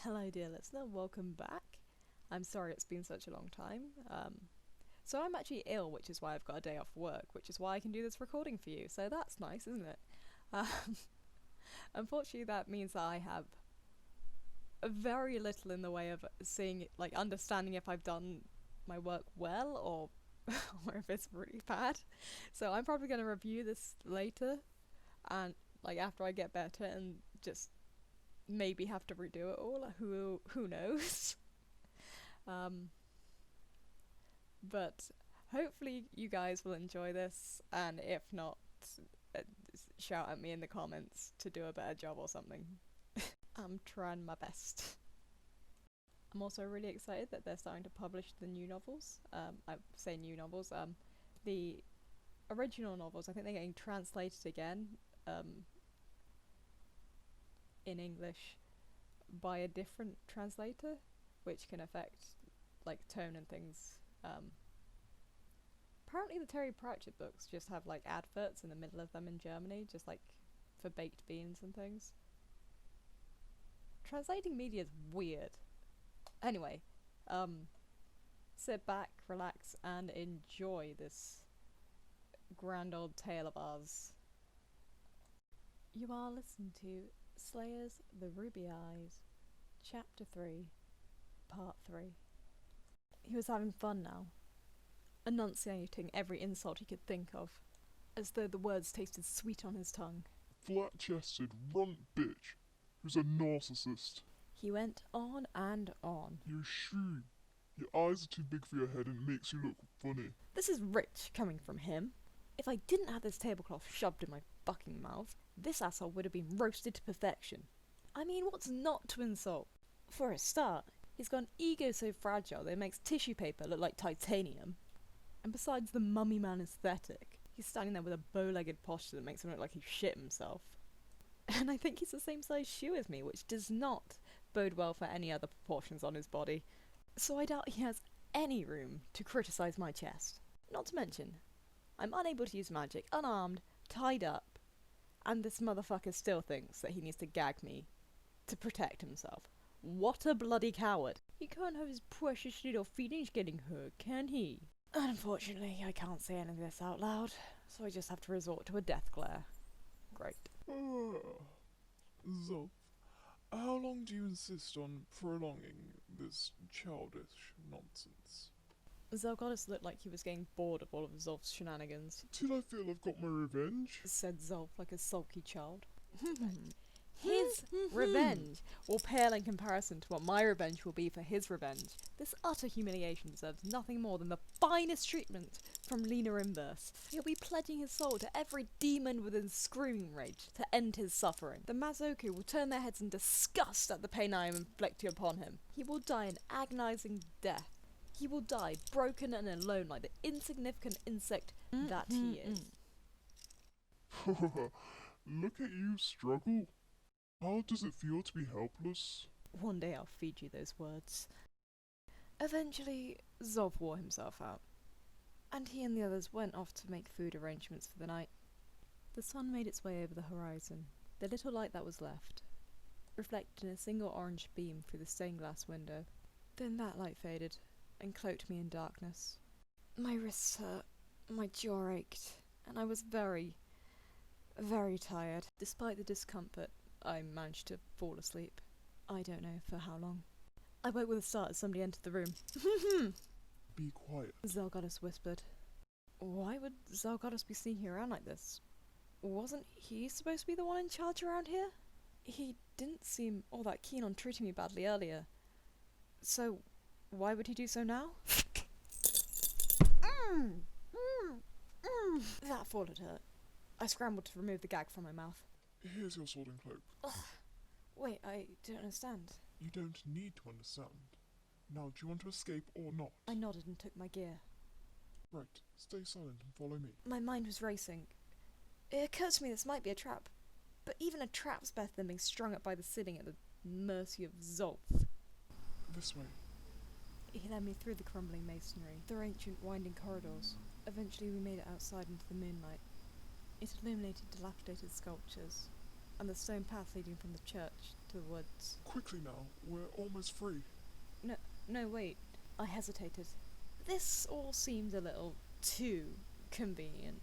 Hello dear listener, welcome back. I'm sorry it's been such a long time. So I'm actually ill, which is why I've got a day off work, which is why I can do this recording for you, so that's nice, isn't it? Um, Unfortunately that means that I have very little in the way of understanding if I've done my work well or or if it's really bad. So I'm probably going to review this later and after I get better and just maybe have to redo it all. Who knows? But hopefully you guys will enjoy this, and if not, uh, shout at me in the comments to do a better job or something. I'm trying my best. I'm also really excited that they're starting to publish the new novels. I say new novels. The original novels, I think they're getting translated again in English by a different translator, which can affect tone and things. Apparently the Terry Pratchett books just have adverts in the middle of them in Germany, just for baked beans and things. Translating media is weird. Anyway, sit back, relax, and enjoy this grand old tale of ours. You are listening to Slayers the Ruby Eyes, Chapter 3, Part 3. He was having fun now, enunciating every insult he could think of, as though the words tasted sweet on his tongue. Flat-chested runt bitch, who's a narcissist. He went on and on. You're shrewd. Your eyes are too big for your head and it makes you look funny. This is rich coming from him. If I didn't have this tablecloth shoved in my fucking mouth, this asshole would have been roasted to perfection. I mean, what's not to insult? For a start, he's got an ego so fragile that it makes tissue paper look like titanium. And besides the mummy man aesthetic, he's standing there with a bow-legged posture that makes him look like he shit himself. And I think he's the same size shoe as me, which does not bode well for any other proportions on his body. So I doubt he has any room to criticise my chest. Not to mention, I'm unable to use magic, unarmed, tied up, and this motherfucker still thinks that he needs to gag me to protect himself. What a bloody coward. He can't have his precious little feelings getting hurt, can he? Unfortunately, I can't say any of this out loud, so I just have to resort to a death glare. Great. Zolf, how long do you insist on prolonging this childish nonsense? Zelgoddus looked like he was getting bored of all of Zolf's shenanigans. Till I feel I've got my revenge? Said Zolf like a sulky child. His revenge will pale in comparison to what my revenge will be for his revenge. This utter humiliation deserves nothing more than the finest treatment from Lena Inverse. He'll be pledging his soul to every demon within screaming rage to end his suffering. The Mazoku will turn their heads in disgust at the pain I am inflicting upon him. He will die an agonizing death. He will die broken and alone like the insignificant insect that he is. Look at you struggle. How does it feel to be helpless? One day I'll feed you those words. Eventually, Zolf wore himself out, and he and the others went off to make food arrangements for the night. The sun made its way over the horizon, the little light that was left, reflected in a single orange beam through the stained glass window. Then that light faded, and cloaked me in darkness. My wrists hurt, my jaw ached, and I was very, very tired. Despite the discomfort, I managed to fall asleep. I don't know for how long. I woke with a start as somebody entered the room. Be quiet. Zelgoddus whispered. Why would Zelgoddus be sneaking around like this? Wasn't he supposed to be the one in charge around here? He didn't seem all that keen on treating me badly earlier. So, why would he do so now? That fall had hurt. I scrambled to remove the gag from my mouth. Here's your sword and cloak. Ugh. Wait, I don't understand. You don't need to understand. Now, do you want to escape or not? I nodded and took my gear. Right, stay silent and follow me. My mind was racing. It occurred to me this might be a trap. But even a trap's better than being strung up by the ceiling at the mercy of Zolf. This way. He led me through the crumbling masonry, through ancient winding corridors. Eventually we made it outside into the moonlight. It illuminated dilapidated sculptures, and the stone path leading from the church to the woods. Quickly now, we're almost free. No, wait. I hesitated. This all seemed a little too convenient.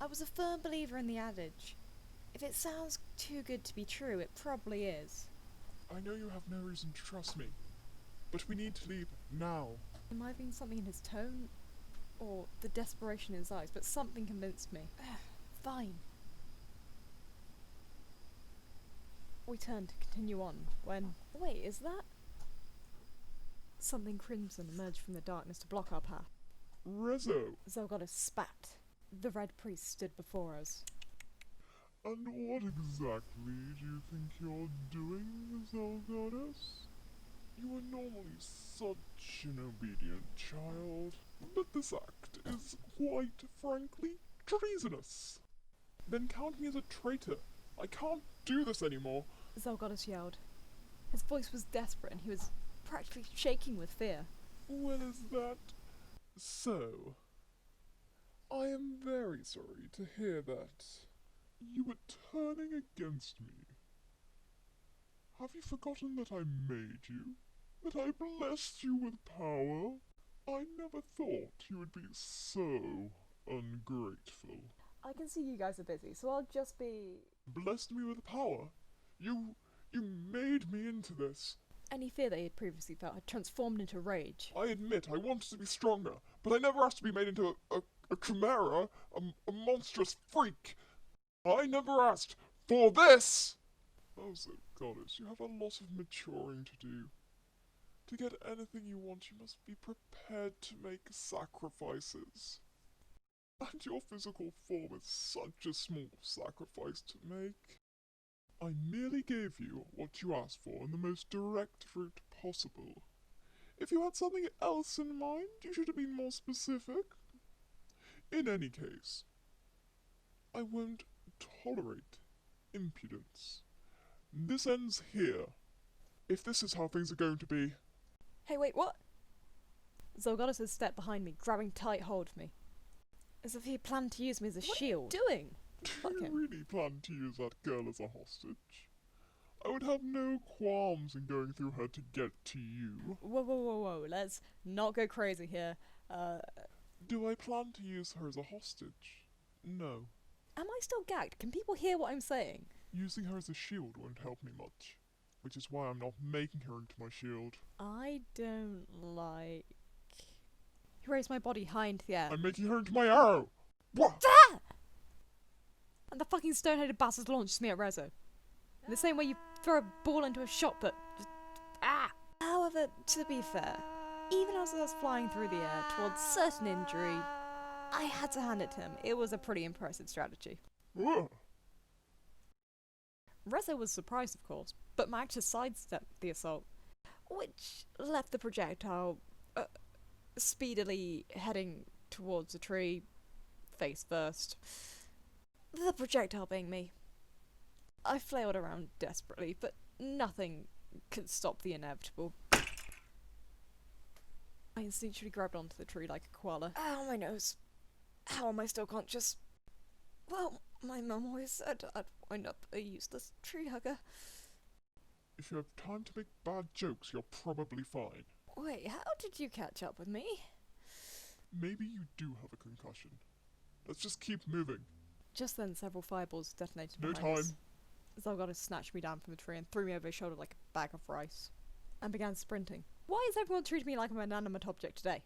I was a firm believer in the adage. If it sounds too good to be true, it probably is. I know you have no reason to trust me, but we need to leave now. It might have been something in his tone, or the desperation in his eyes, but something convinced me. Fine. We turned to continue on, when... Wait, is that... Something crimson emerged from the darkness to block our path. Rezo! Zelgoddess spat. The red priest stood before us. And what exactly do you think you're doing, Zelgoddess? You are normally such an obedient child, but this act is, quite frankly, treasonous. Then count me as a traitor. I can't do this anymore. Zelgoddess yelled. His voice was desperate and he was practically shaking with fear. Well, is that so? I am very sorry to hear that. You were turning against me. Have you forgotten that I made you? That I blessed you with power? I never thought you would be so ungrateful. I can see you guys are busy, so I'll just be... Blessed me with power? You made me into this. Any fear that he had previously felt had transformed into rage. I admit I wanted to be stronger, but I never asked to be made into a chimera, a monstrous freak. I never asked for this! Oh, Goddess, you have a lot of maturing to do. To get anything you want, you must be prepared to make sacrifices. And your physical form is such a small sacrifice to make. I merely gave you what you asked for in the most direct route possible. If you had something else in mind, you should have been more specific. In any case, I won't tolerate impudence. This ends here. If this is how things are going to be... Hey, wait, what? Zelgoddess had stepped behind me, grabbing tight hold of me. As if he planned to use me as a shield. What are you doing? Do you really plan to use that girl as a hostage? I would have no qualms in going through her to get to you. Whoa, let's not go crazy here. Do I plan to use her as a hostage? No. Am I still gagged? Can people hear what I'm saying? Using her as a shield won't help me much, which is why I'm not making her into my shield. I don't like... He raised my body high into the air. I'm making her into my arrow! What? Ah! And the fucking stone-headed bastard launches me at Rezo. In the same way you throw a ball into a shot put. Just, ah! However, to be fair, even as I was flying through the air towards certain injury, I had to hand it to him. It was a pretty impressive strategy. Ugh. Rezo was surprised, of course, but managed to sidestep the assault, which left the projectile speedily heading towards a tree, face first. The projectile being me. I flailed around desperately, but nothing could stop the inevitable. I instinctually grabbed onto the tree like a koala. Ow, my nose. How am I still conscious? Well, my mum always said I'd wind up a useless tree hugger. If you have time to make bad jokes, you're probably fine. Wait, how did you catch up with me? Maybe you do have a concussion. Let's just keep moving. Just then, several fireballs detonated No behind time. us. Zelgoddess snatched me down from the tree and threw me over his shoulder like a bag of rice, and began sprinting. Why is everyone treating me like I'm an inanimate object today?